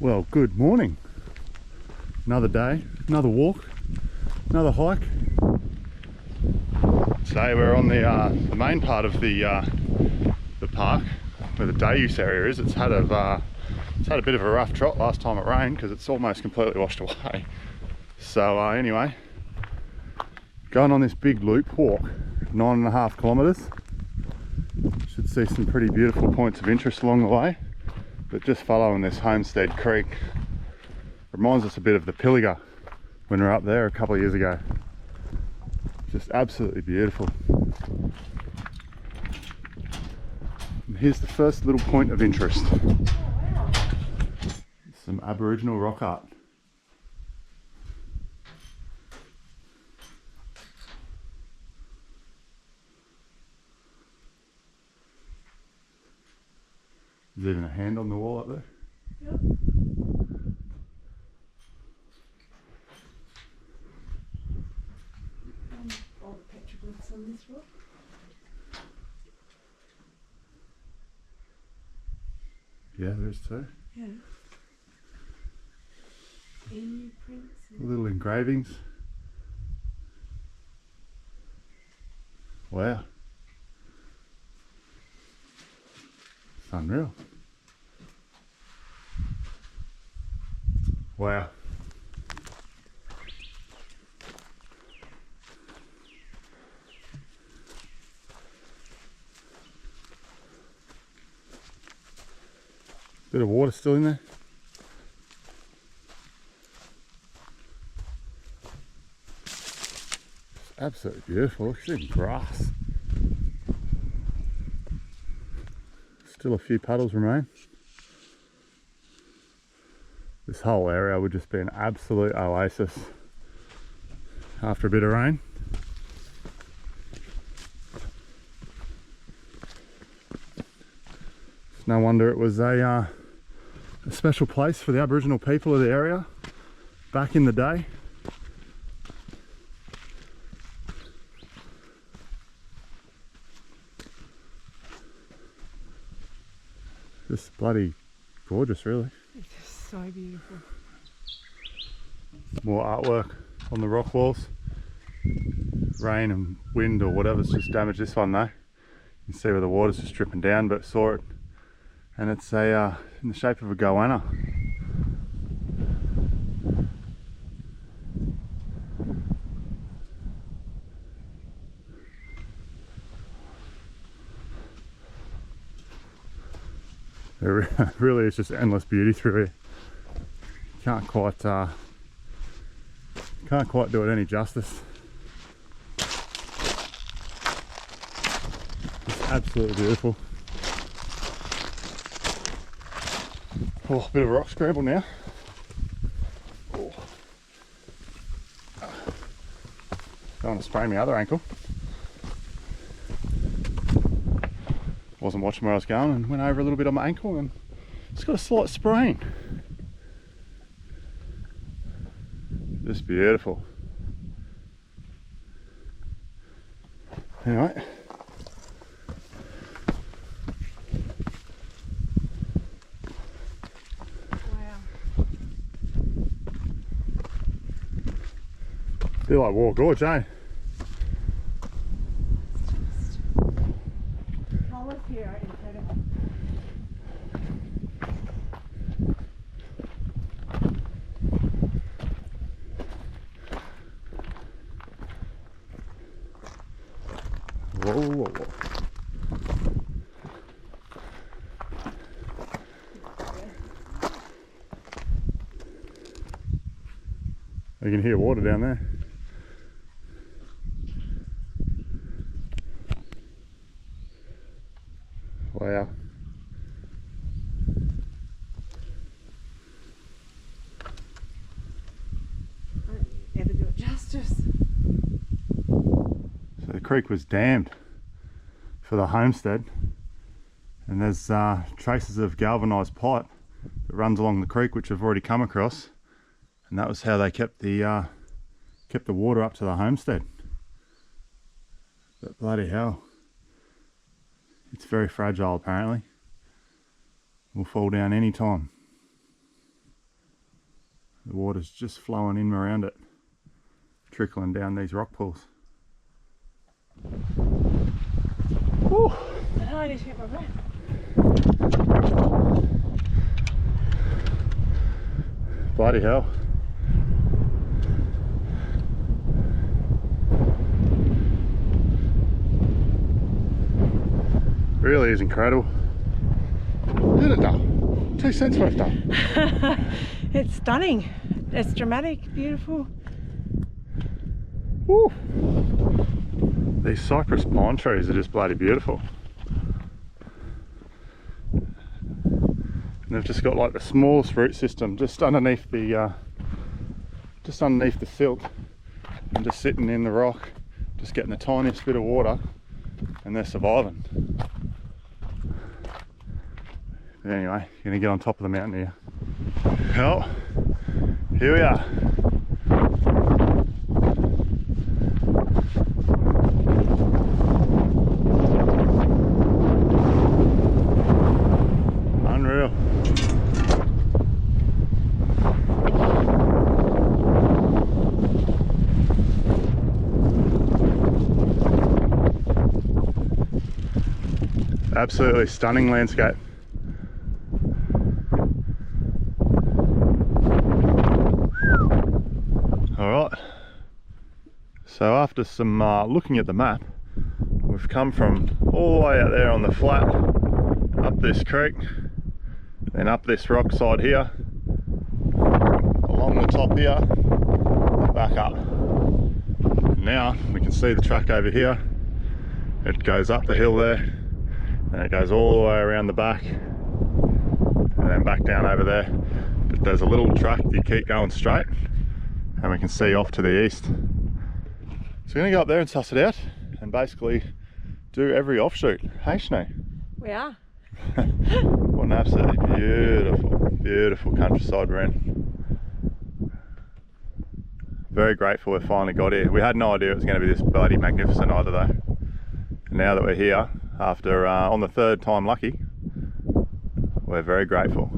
Well, good morning. Another day, another walk, another hike. Today we're on the main part of the park where the day use area is. It's had a bit of a rough trot last time it rained because it's almost completely washed away. So anyway, going on this big loop walk, 9.5 kilometres. Should see some pretty beautiful points of interest along the way. But just following this Homestead Creek reminds us a bit of the Pilliga when we were up there a couple of years ago. Just absolutely beautiful. And here's the first little point of interest. Some Aboriginal rock art. There's even a hand on the wall up there. Yep. All the petroglyphs on this rock. Yeah, there's two. Yeah. Emu prints. Little engravings. Wow. It's unreal. Wow. Bit of water still in there. It's absolutely beautiful. Look, it's even grass. Still a few puddles remain. This whole area would just be an absolute oasis after a bit of rain. It's no wonder it was a special place for the Aboriginal people of the area back in the day. Just bloody gorgeous, really. It's just so beautiful. More artwork on the rock walls. Rain and wind or whatever's just damaged this one though. You can see where the water's just dripping down, but saw it, and it's in the shape of a goanna. There really is just endless beauty through here. Can't quite do it any justice. It's absolutely beautiful. Oh, a bit of a rock scramble now. Oh. Don't want to sprain my other ankle. Wasn't watching where I was going and went over a little bit on my ankle and it's got a slight sprain. Just beautiful. Anyway. Wow. Feel like War Gorge, eh? Here, incredible. Whoa, whoa, whoa. You can hear water down there. Wow. I don't ever do it justice. So the creek was dammed for the homestead, and there's traces of galvanised pipe that runs along the creek which I've already come across, and that was how they kept the water up to the homestead. But bloody hell, it's very fragile apparently. Will fall down any time. The water's just flowing in around it, trickling down these rock pools. Woo. I need to get my breath. Bloody hell. Really is incredible. Isn't it though? 2 cents worth though. It's stunning. It's dramatic, beautiful. Woo. These cypress pine trees are just bloody beautiful. And they've just got like the smallest root system just underneath the silt, and just sitting in the rock, just getting the tiniest bit of water, and they're surviving. But anyway, gonna get on top of the mountain here. Well, here we are. Unreal. Absolutely stunning landscape. Alright, so after some looking at the map, we've come from all the way out there on the flat, up this creek, then up this rock side here, along the top here, and back up. Now we can see the track over here. It goes up the hill there, and it goes all the way around the back, and then back down over there. But there's a little track you keep going straight, and we can see off to the east. So we're going to go up there and suss it out and basically do every offshoot. Hey Shanae? We are. What an absolutely beautiful, beautiful countryside we're in. Very grateful we finally got here. We had no idea it was going to be this bloody magnificent either though. And now that we're here, after on the 3rd time lucky, we're very grateful.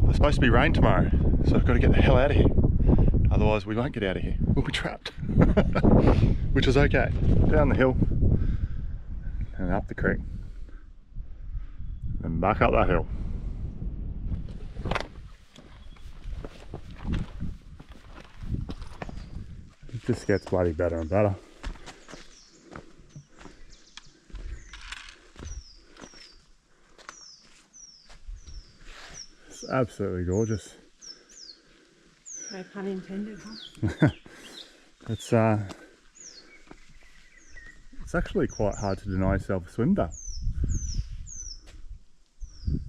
There's supposed to be rain tomorrow, so I've got to get the hell out of here. Otherwise we won't get out of here. We'll be trapped. Which is okay. Down the hill and up the creek and back up that hill. It just gets bloody better and better. It's absolutely gorgeous. No pun intended, huh? It's actually quite hard to deny yourself a swim bath,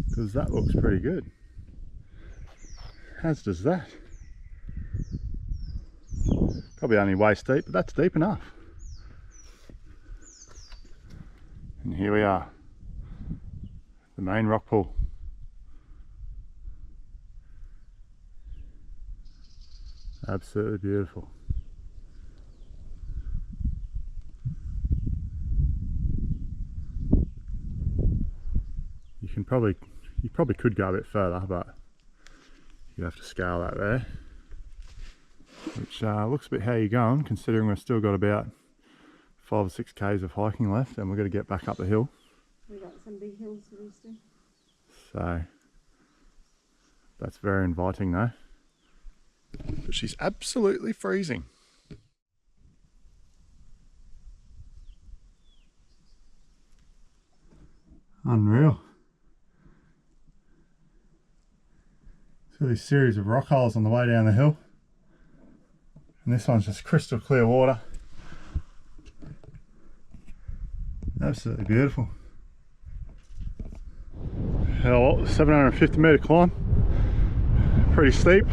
because that looks pretty good, as does that. Probably only waist deep, but that's deep enough. And here we are, the main rock pool. Absolutely beautiful. You probably could go a bit further, but you have to scale that there, which looks a bit how you're going, considering we've still got about 5 or 6 k's of hiking left, and we've got to get back up the hill. We got some big hills to do still. So that's very inviting though. But she's absolutely freezing. Unreal. So this series of rock holes on the way down the hill, and this one's just crystal clear water. Absolutely beautiful. Hell, 750 metre climb, pretty steep.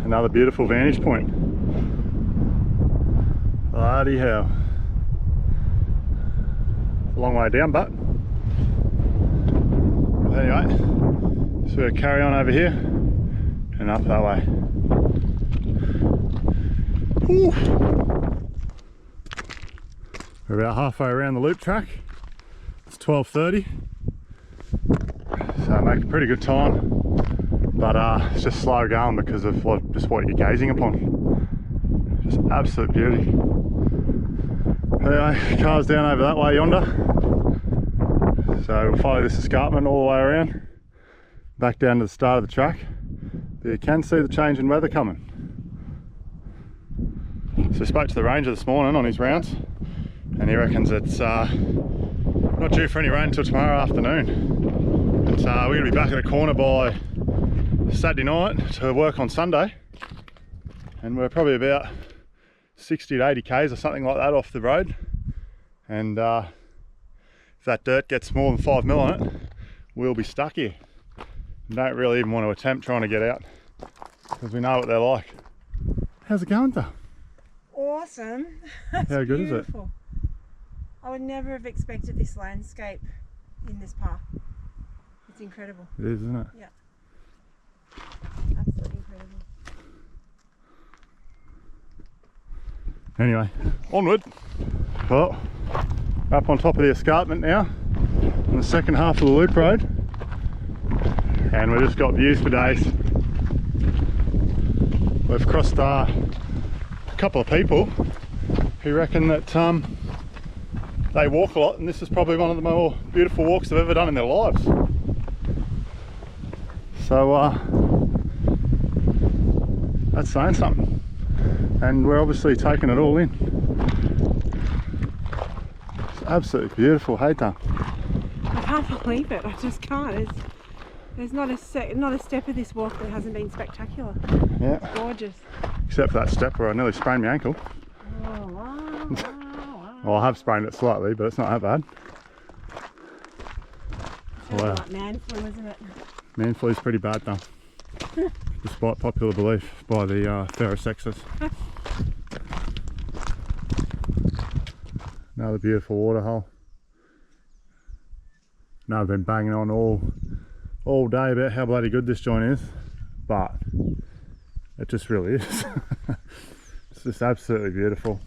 Another beautiful vantage point. Bloody hell. A long way down, but anyway, so we're gonna carry on over here and up that way. Ooh. We're about halfway around the loop track. It's 12:30, so make a pretty good time. but it's just slow going because of just what you're gazing upon. Just absolute beauty. Anyway, car's down over that way yonder, so we'll follow this escarpment all the way around back down to the start of the track. But you can see the change in weather coming. So I spoke to the ranger this morning on his rounds, and he reckons it's not due for any rain until tomorrow afternoon. But we're going to be back at the corner by Saturday night to work on Sunday, and we're probably about 60 to 80 k's or something like that off the road, and if that dirt gets more than 5 mil on it, we'll be stuck here. Don't really even want to attempt trying to get out because we know what they're like. How's it going, though? Awesome. How good beautiful. Is it? I would never have expected this landscape in this park. It's incredible. It is, isn't it? Yeah. Absolutely incredible. Anyway, onward. Well, up on top of the escarpment now, on the second half of the loop road, and we've just got views for days. We've crossed a couple of people who reckon that they walk a lot, and this is probably one of the more beautiful walks they've ever done in their lives. So that's saying something. And we're obviously taking it all in. It's absolutely beautiful, hey Tom? I can't believe it. I just can't. There's not a step of this walk that hasn't been spectacular. Yeah. It's gorgeous. Except for that step where I nearly sprained my ankle. Oh, wow. Well, I have sprained it slightly, but it's not that bad. Sounds Wow. like man flu, isn't it? Man flu's pretty bad though. Despite popular belief by the ferrosexes. Another beautiful waterhole. Now I've been banging on all day about how bloody good this joint is, but it just really is. It's just absolutely beautiful.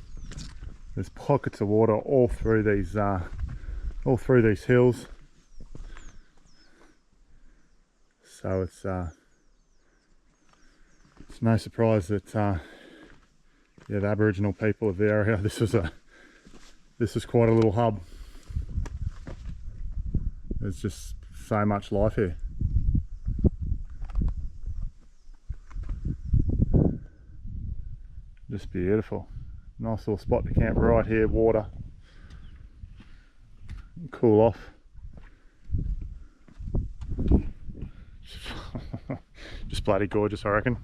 There's pockets of water all through these hills. So it's no surprise that yeah, the Aboriginal people of the area, this was quite a little hub. There's just so much life here. Just beautiful. Nice little spot to camp right here, water. Cool off. Just bloody gorgeous, I reckon.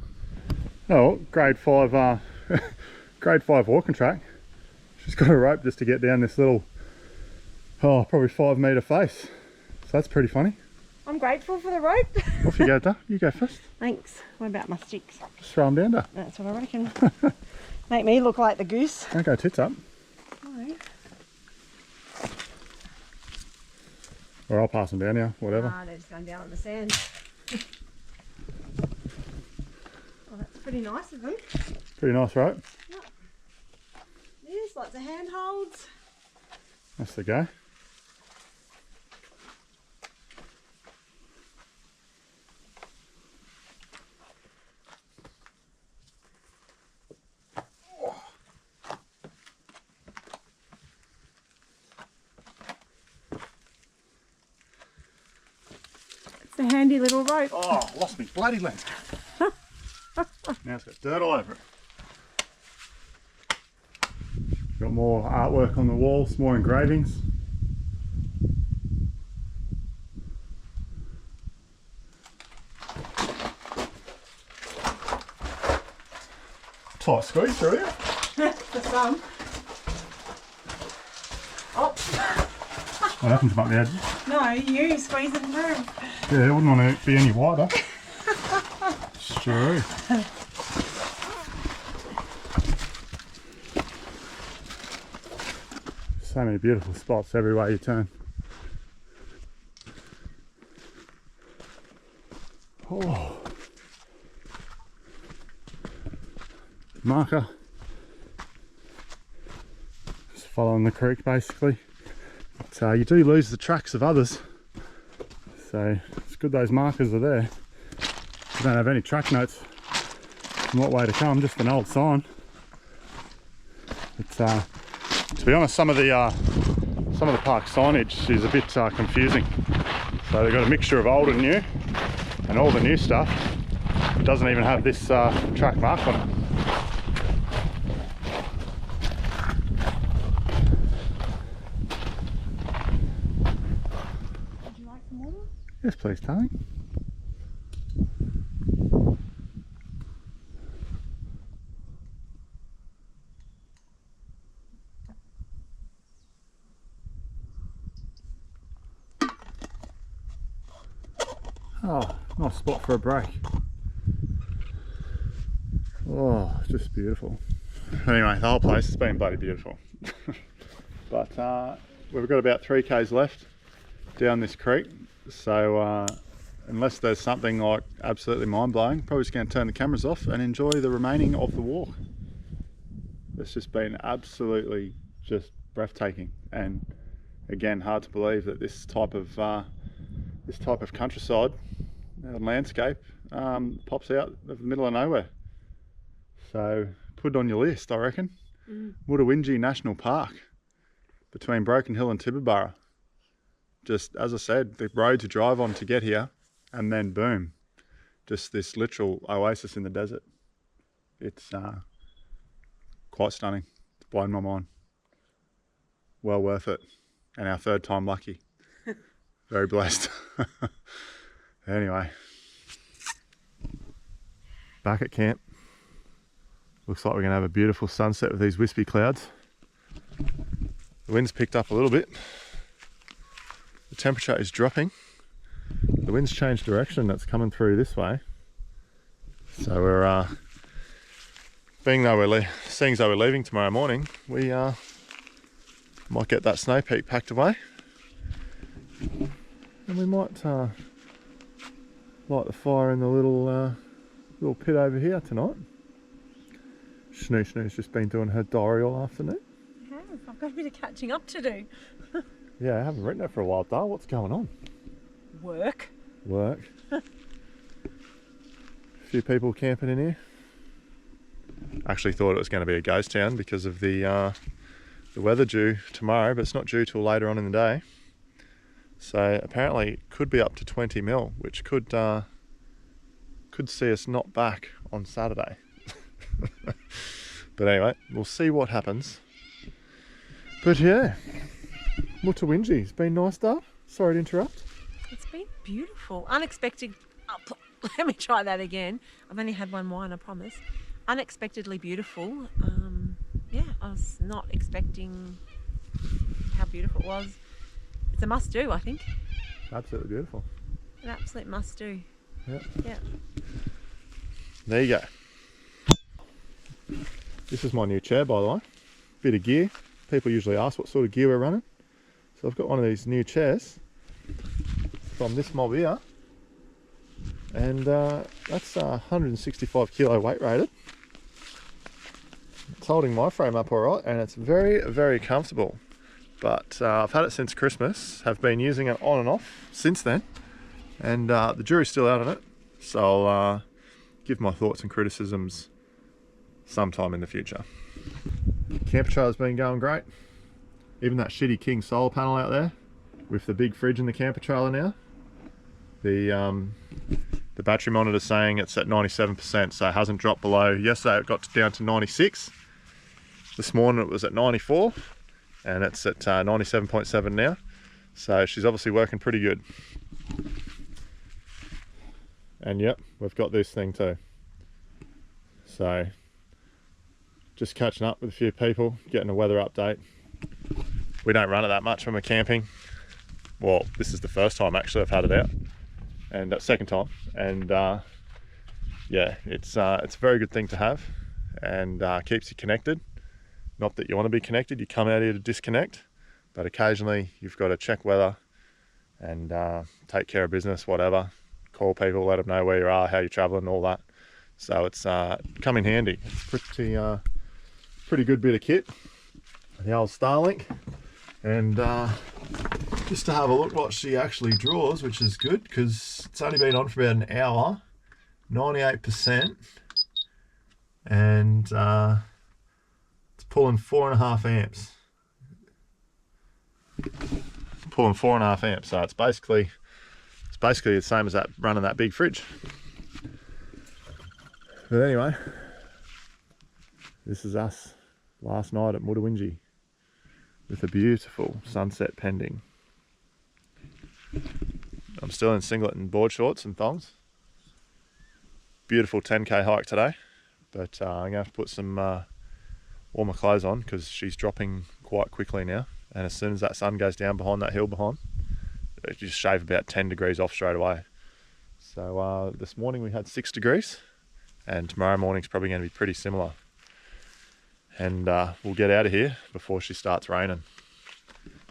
Oh, grade 5 walking track. She's got a rope just to get down this little, probably 5 metre face. So that's pretty funny. I'm grateful for the rope. Off you go, Duh. You go first. Thanks. What about my sticks? Just throw them down, Duh. That's what I reckon. Make me look like the goose. Don't go tits up. No. Or I'll pass them down now, whatever. Ah, they're just going down on the sand. Well, that's pretty nice of them. Pretty nice rope. Yep. There's lots of handholds. That's the go. It's a handy little rope. Oh, lost me bloody landscape. Now it's got dirt all over it. Got more artwork on the walls, more engravings. Tight squeeze through here. For some. Oh. What happened to up the edges? No, you squeeze it through. Yeah, it wouldn't want to be any wider. It's true. So many beautiful spots everywhere you turn. Oh. Marker. Just following the creek basically. But you do lose the tracks of others. So it's good those markers are there. We don't have any track notes on what way to come, just an old sign. It's to be honest, some of the park signage is a bit confusing. So they've got a mixture of old and new, and all the new stuff doesn't even have this track mark on it. Would you like some water? Yes, please, darling. Oh, nice spot for a break. Oh, it's just beautiful. Anyway, the whole place has been bloody beautiful. But we've got about 3 k's left down this creek, so unless there's something like absolutely mind-blowing, probably just going to turn the cameras off and enjoy the remaining of the walk. It's just been absolutely just breathtaking, and again, hard to believe that this type of countryside landscape pops out of the middle of nowhere. So put it on your list, I reckon. Mutawintji National Park between Broken Hill and Tibooburra. Just as I said, the road to drive on to get here, and then boom, just this literal oasis in the desert. It's quite stunning. It's blown my mind. Well worth it, and our 3rd time lucky. Very blessed. Anyway, back at camp. Looks like we're going to have a beautiful sunset with these wispy clouds. The wind's picked up a little bit. The temperature is dropping. The wind's changed direction. That's coming through this way. So we're seeing as though we're leaving tomorrow morning, we might get that snow peak packed away. And we might light the fire in the little pit over here tonight. Snoo's just been doing her diary all afternoon. I have. I've got a bit of catching up to do. Yeah, I haven't written it for a while, Dale. What's going on? Work. A few people camping in here. Actually thought it was going to be a ghost town because of the weather due tomorrow, but it's not due till later on in the day. So apparently it could be up to 20 mil, which could see us not back on Saturday. But anyway, we'll see what happens. But yeah, Mutawintji, it's been nice, Dale. Sorry to interrupt. It's been beautiful. Unexpected. Let me try that again. I've only had one wine, I promise. Unexpectedly beautiful. Yeah, I was not expecting how beautiful it was. It's a must-do, I think. Absolutely beautiful. An absolute must-do. Yep. Yeah. There you go. This is my new chair, by the way. Bit of gear. People usually ask what sort of gear we're running. So I've got one of these new chairs from this mob here. And that's 165 kilo weight rated. It's holding my frame up all right, and it's very, very comfortable. But I've had it since Christmas, have been using it on and off since then, and the jury's still out on it, so I'll give my thoughts and criticisms sometime in the future. Camper trailer's been going great. Even that shitty King solar panel out there with the big fridge in the camper trailer now. The battery monitor's saying it's at 97%, so it hasn't dropped below. Yesterday it got down to 96. This morning it was at 94. And it's at 97.7 now, so she's obviously working pretty good. And yep, we've got this thing too. So just catching up with a few people, getting a weather update. We don't run it that much when we're camping. Well, this is the first time actually I've had it out, and second time. And yeah, it's a very good thing to have, and keeps you connected. Not that you want to be connected, you come out here to disconnect, but occasionally you've got to check weather and take care of business, whatever. Call people, let them know where you are, how you're traveling, all that. So it's come in handy. It's pretty good bit of kit. The old Starlink. And just to have a look what she actually draws, which is good because it's only been on for about an hour. 98%, and it's pulling 4.5 amps. Pulling 4.5 amps, so it's basically the same as that running that big fridge. But anyway, this is us last night at Mutawintji with a beautiful sunset pending. I'm still in singlet and board shorts and thongs. Beautiful 10k hike today, but I'm going to have to put some warmer clothes on because she's dropping quite quickly now, and as soon as that sun goes down behind that hill behind, it just shave about 10 degrees off straight away. So this morning we had 6 degrees, and tomorrow morning's probably going to be pretty similar. And we'll get out of here before she starts raining.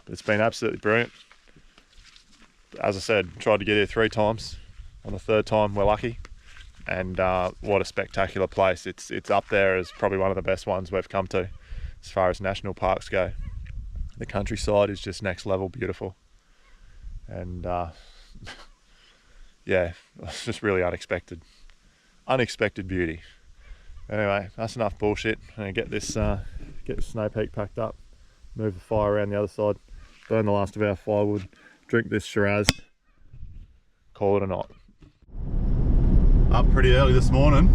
But it's been absolutely brilliant. As I said, tried to get here 3 times. On the 3rd time, we're lucky. And what a spectacular place. It's up there as probably one of the best ones we've come to as far as national parks go. The countryside is just next level beautiful. And yeah, it's just really unexpected beauty. Anyway, that's enough bullshit. I'm gonna get this snow peak packed up, move the fire around the other side, burn the last of our firewood, drink this Shiraz, call it a night. Up pretty early this morning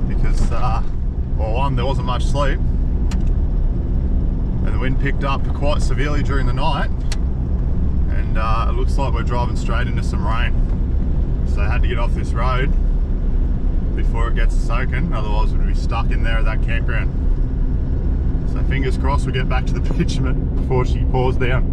because, well, one, there wasn't much sleep, and the wind picked up quite severely during the night, and it looks like we're driving straight into some rain. So I had to get off this road before it gets soaking, otherwise we'd be stuck in there at that campground. So fingers crossed we get back to the bitumen before she pours down.